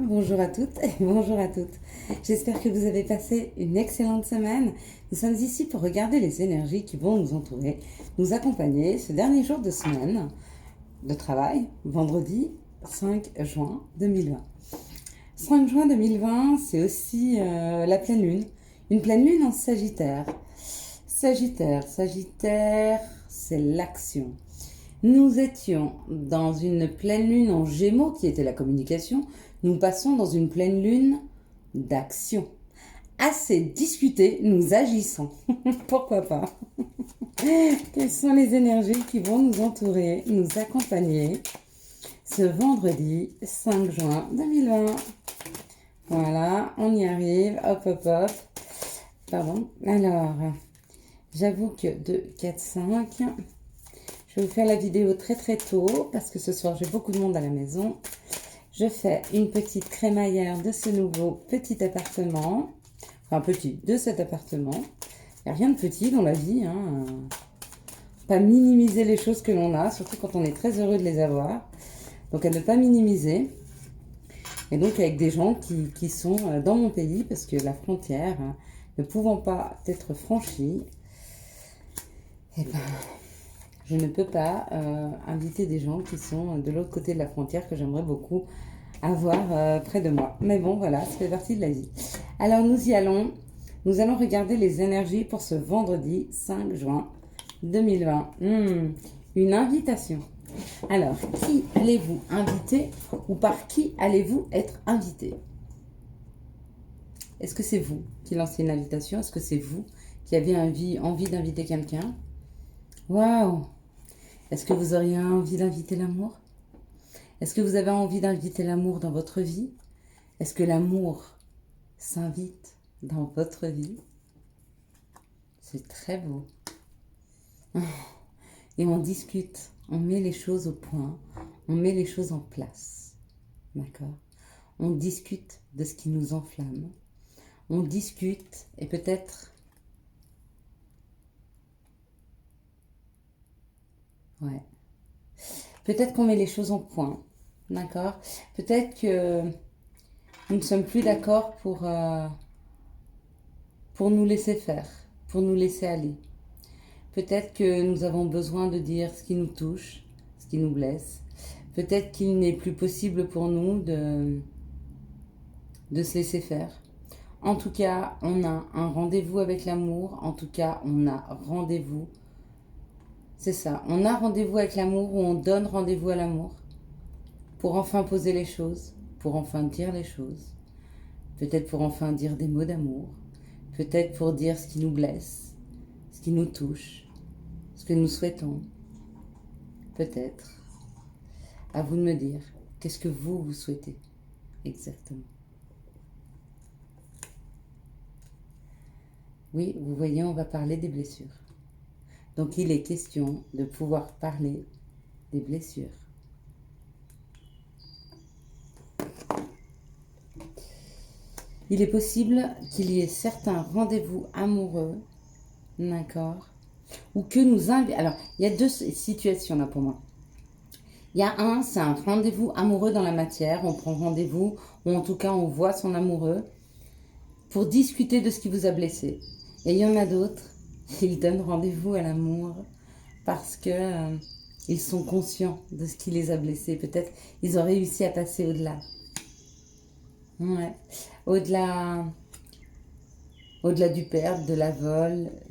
bonjour à toutes et bonjour à toutes. J'espère que vous avez passé une excellente semaine. Nous sommes ici pour regarder les énergies qui vont nous entourer, nous accompagner ce dernier jour de semaine de travail, vendredi 5 juin 2020. 5 juin 2020, c'est aussi la pleine lune, une pleine lune en Sagittaire. Sagittaire, c'est l'action. Nous étions dans une pleine lune en Gémeaux qui était la communication. Nous passons dans une pleine lune d'action. Assez discuté, nous agissons. Pourquoi pas? Quelles sont les énergies qui vont nous entourer, nous accompagner ce vendredi 5 juin 2020? Voilà, on y arrive. Hop. Pardon. Alors, j'avoue que 2, 4, 5... Je vais vous faire la vidéo très tôt parce que ce soir j'ai beaucoup de monde à la maison. Je fais une petite crémaillère de ce nouveau petit appartement. Enfin petit, de cet appartement. Il n'y a rien de petit dans la vie. Pas minimiser les choses que l'on a, surtout quand on est très heureux de les avoir. Donc à ne pas minimiser. Et donc avec des gens qui sont dans mon pays parce que la frontière ne pouvant pas être franchie, et ben... je ne peux pas inviter des gens qui sont de l'autre côté de la frontière que j'aimerais beaucoup avoir près de moi. Mais bon, voilà, ça fait partie de la vie. Alors, nous y allons. Nous allons regarder les énergies pour ce vendredi 5 juin 2020. Une invitation. Alors, qui allez-vous inviter ou par qui allez-vous être invité? Est-ce que c'est vous qui lancez une invitation? Est-ce que c'est vous qui avez envie d'inviter quelqu'un? Waouh! Est-ce que vous auriez envie d'inviter l'amour? Est-ce que vous avez envie d'inviter l'amour dans votre vie? Est-ce que l'amour s'invite dans votre vie? C'est très beau. Et on discute, on met les choses au point, on met les choses en place. D'accord? On discute de ce qui nous enflamme. On discute et peut-être... ouais. Peut-être qu'on met les choses en point, d'accord? Peut-être que nous ne sommes plus d'accord pour nous laisser faire, pour nous laisser aller. Peut-être que nous avons besoin de dire ce qui nous touche, ce qui nous blesse. Peut-être qu'il n'est plus possible pour nous de se laisser faire. En tout cas, on a un rendez-vous avec l'amour. En tout cas, on a rendez-vous. C'est ça, on a rendez-vous avec l'amour ou on donne rendez-vous à l'amour pour enfin poser les choses, pour enfin dire les choses, peut-être pour enfin dire des mots d'amour, peut-être pour dire ce qui nous blesse, ce qui nous touche, ce que nous souhaitons, peut-être. À vous de me dire, qu'est-ce que vous souhaitez exactement? Oui, vous voyez, on va parler des blessures. Donc, il est question de pouvoir parler des blessures. Il est possible qu'il y ait certains rendez-vous amoureux, d'accord, ou que nous invitons... Alors, il y a deux situations là pour moi. Il y a c'est un rendez-vous amoureux dans la matière. On prend rendez-vous, ou en tout cas, on voit son amoureux pour discuter de ce qui vous a blessé. Et il y en a d'autres. Ils donnent rendez-vous à l'amour parce que ils sont conscients de ce qui les a blessés. Peut-être ils ont réussi à passer au-delà. Ouais. Au-delà du perdre,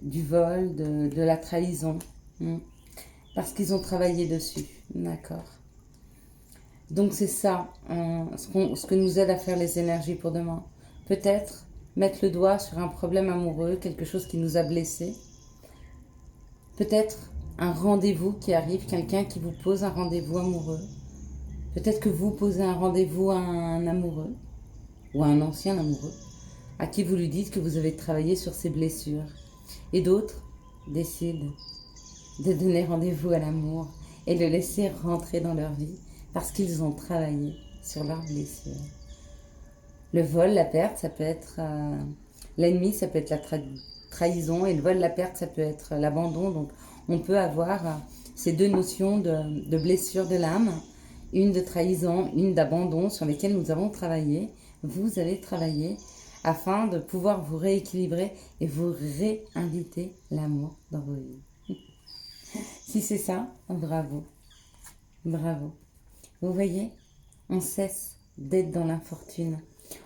du vol, de la trahison. Parce qu'ils ont travaillé dessus. D'accord. Donc c'est ça, ce que nous aide à faire les énergies pour demain. Peut-être mettre le doigt sur un problème amoureux, quelque chose qui nous a blessés. Peut-être un rendez-vous qui arrive, quelqu'un qui vous pose un rendez-vous amoureux. Peut-être que vous posez un rendez-vous à un amoureux ou à un ancien amoureux, à qui vous lui dites que vous avez travaillé sur ses blessures. Et d'autres décident de donner rendez-vous à l'amour et de le laisser rentrer dans leur vie parce qu'ils ont travaillé sur leurs blessures. Le vol, la perte, ça peut être l'ennemi, ça peut être la trahison, et le vol, la perte, ça peut être l'abandon. Donc on peut avoir ces deux notions de blessure de l'âme une de trahison, une d'abandon sur lesquelles nous avons travaillé, vous avez travaillé afin de pouvoir vous rééquilibrer et vous réinviter l'amour dans vos vies. Si c'est ça, bravo, bravo. Vous voyez, on cesse d'être dans l'infortune,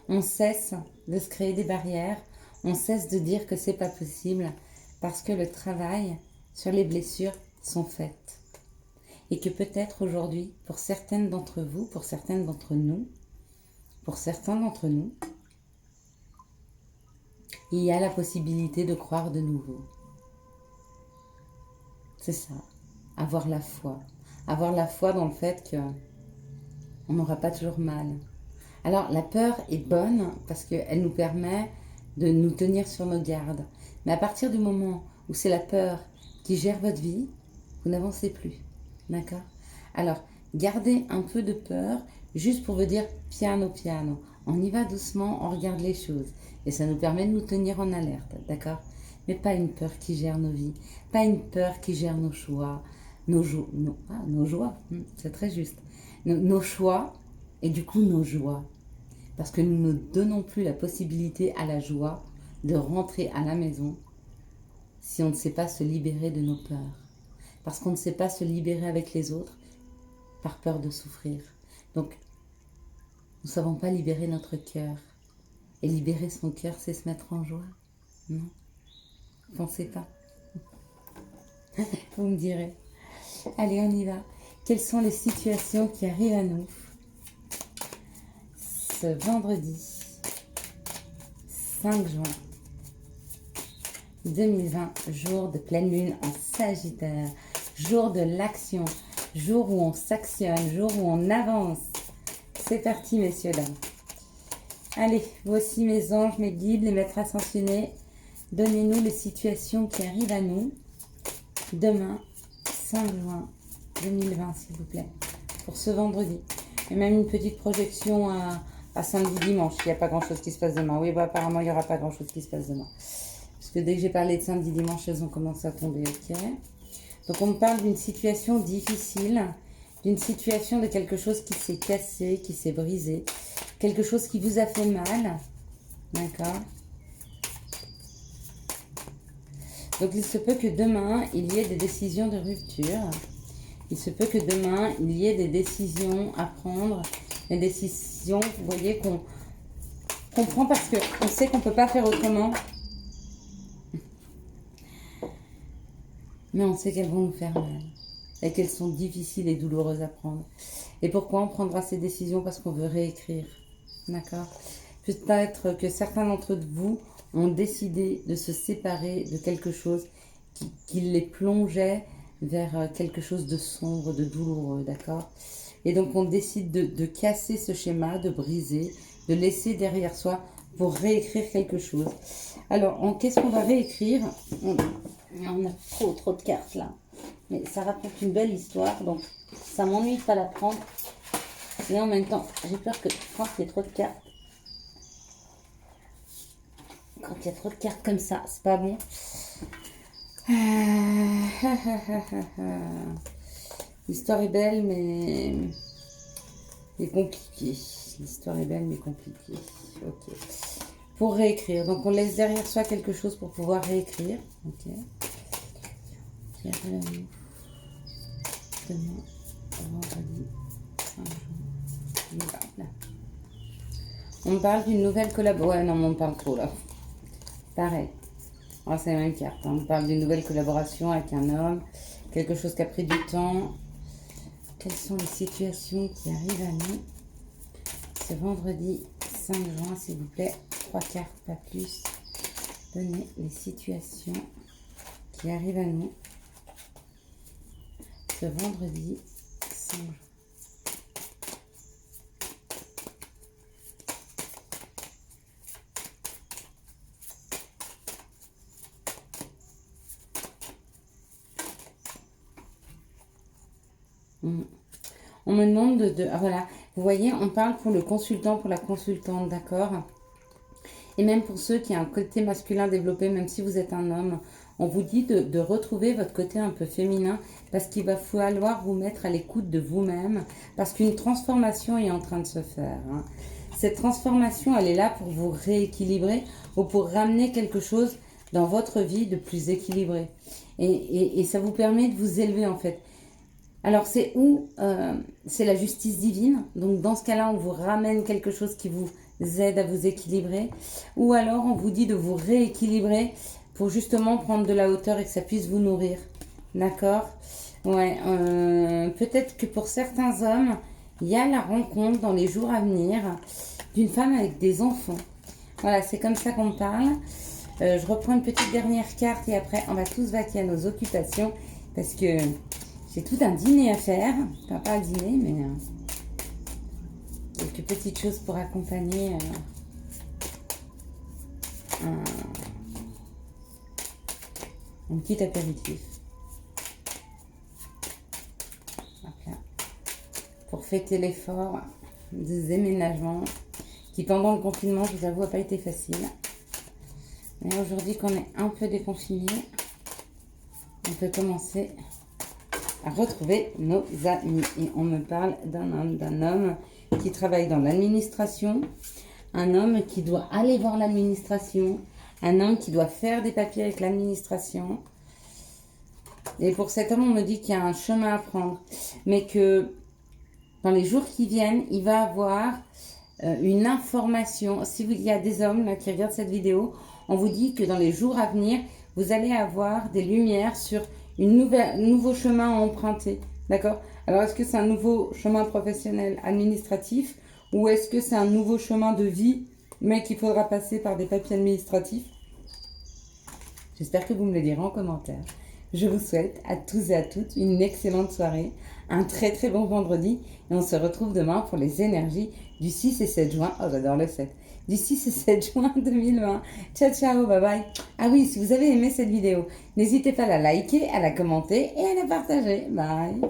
on cesse de se créer des barrières, on cesse de dire que c'est pas possible parce que le travail sur les blessures sont faites. Et que peut-être aujourd'hui, pour certaines d'entre vous, pour certaines d'entre nous, pour certains d'entre nous, il y a la possibilité de croire de nouveau. C'est ça, avoir la foi. Avoir la foi dans le fait qu'on n'aura pas toujours mal. Alors la peur est bonne parce qu'elle nous permet de nous tenir sur nos gardes. Mais à partir du moment où c'est la peur qui gère votre vie, vous n'avancez plus. D'accord? Alors, gardez un peu de peur juste pour vous dire piano, piano. On y va doucement, on regarde les choses. Et ça nous permet de nous tenir en alerte. D'accord? Mais pas une peur qui gère nos vies. Pas une peur qui gère nos choix. Nos joies. C'est très juste. Nos choix et du coup nos joies. Parce que nous ne donnons plus la possibilité à la joie de rentrer à la maison si on ne sait pas se libérer de nos peurs. Parce qu'on ne sait pas se libérer avec les autres par peur de souffrir. Donc, nous ne savons pas libérer notre cœur. Et libérer son cœur, c'est se mettre en joie. Non? Pensez pas. Vous me direz. Allez, on y va. Quelles sont les situations qui arrivent à nous ce vendredi 5 juin 2020, jour de pleine lune en Sagittaire, jour de l'action, jour où on s'actionne, jour où on avance. C'est parti, messieurs, dames. Allez, voici mes anges, mes guides, les maîtres ascensionnés. Donnez-nous les situations qui arrivent à nous demain, 5 juin 2020, s'il vous plaît, pour ce vendredi. Et même une petite projection à samedi, dimanche. Il n'y a pas grand-chose qui se passe demain. Oui, bah, apparemment, il n'y aura pas grand-chose qui se passe demain. Parce que dès que j'ai parlé de samedi, dimanche, elles ont commencé à tomber, ok. Donc, on me parle d'une situation difficile, d'une situation de quelque chose qui s'est cassé, qui s'est brisé, quelque chose qui vous a fait mal, d'accord. Donc, il se peut que demain, il y ait des décisions de rupture. Il se peut que demain, il y ait des décisions à prendre, des décisions, vous voyez, qu'on prend parce qu'on sait qu'on ne peut pas faire autrement. Mais on sait qu'elles vont nous faire mal et qu'elles sont difficiles et douloureuses à prendre. Et pourquoi on prendra ces décisions? Parce qu'on veut réécrire, d'accord? Peut-être que certains d'entre vous ont décidé de se séparer de quelque chose qui les plongeait vers quelque chose de sombre, de douloureux, d'accord? Et donc on décide de casser ce schéma, de briser, de laisser derrière soi pour réécrire quelque chose. Alors, qu'est-ce qu'on va réécrire? On a trop de cartes là. Mais ça raconte une belle histoire, donc ça m'ennuie de pas la prendre. Et en même temps, j'ai peur que quand il y a trop de cartes, quand il y a trop de cartes comme ça, c'est pas bon. L'histoire est belle, mais compliquée. L'histoire est belle, mais compliquée. Ok. Pour réécrire. Donc, on laisse derrière soi quelque chose pour pouvoir réécrire. Ok. Demain, vendredi, 5 juin. On me parle d'une nouvelle collaboration. Ouais, non, on me parle trop là. Pareil. Oh, c'est la même carte. On me parle d'une nouvelle collaboration avec un homme. Quelque chose qui a pris du temps. Quelles sont les situations qui arrivent à nous ce vendredi 5 juin, s'il vous plaît? 3 cartes, pas plus. Donnez les situations qui arrivent à nous ce vendredi 5 juin. On me demande voilà, vous voyez, on parle pour le consultant, pour la consultante, d'accord? Et même pour ceux qui ont un côté masculin développé, même si vous êtes un homme, on vous dit de retrouver votre côté un peu féminin parce qu'il va falloir vous mettre à l'écoute de vous-même parce qu'une transformation est en train de se faire. Hein. Cette transformation, elle est là pour vous rééquilibrer ou pour ramener quelque chose dans votre vie de plus équilibré. Et ça vous permet de vous élever en fait. Alors c'est c'est la justice divine. Donc dans ce cas-là, on vous ramène quelque chose qui vous aide à vous équilibrer. Ou alors on vous dit de vous rééquilibrer pour justement prendre de la hauteur et que ça puisse vous nourrir. D'accord ? Ouais. Peut-être que pour certains hommes, il y a la rencontre dans les jours à venir d'une femme avec des enfants. Voilà, c'est comme ça qu'on parle. Je reprends une petite dernière carte et après on va tous vaquer à nos occupations parce que j'ai tout un dîner à faire. Enfin, pas un dîner, mais quelques petites choses pour accompagner un petit apéritif. Voilà. Pour fêter l'effort des déménagements qui pendant le confinement, je vous avoue, n'a pas été facile. Mais aujourd'hui qu'on est un peu déconfiné, on peut commencer à retrouver nos amis. Et on me parle d'un homme qui travaille dans l'administration, un homme qui doit aller voir l'administration, un homme qui doit faire des papiers avec l'administration. Et pour cet homme, on me dit qu'il y a un chemin à prendre, mais que dans les jours qui viennent, il va avoir une information. Si il y a des hommes là, qui regardent cette vidéo, on vous dit que dans les jours à venir, vous allez avoir des lumières sur un nouveau chemin à emprunter. D'accord ? Alors, est-ce que c'est un nouveau chemin professionnel administratif ou est-ce que c'est un nouveau chemin de vie, mais qu'il faudra passer par des papiers administratifs ? J'espère que vous me le direz en commentaire. Je vous souhaite à tous et à toutes une excellente soirée, un très très bon vendredi et on se retrouve demain pour les énergies du 6 et 7 juin. Oh, j'adore le 7. Du 6 et 7 juin 2020. Ciao, ciao, bye bye. Ah oui, si vous avez aimé cette vidéo, n'hésitez pas à la liker, à la commenter et à la partager. Bye.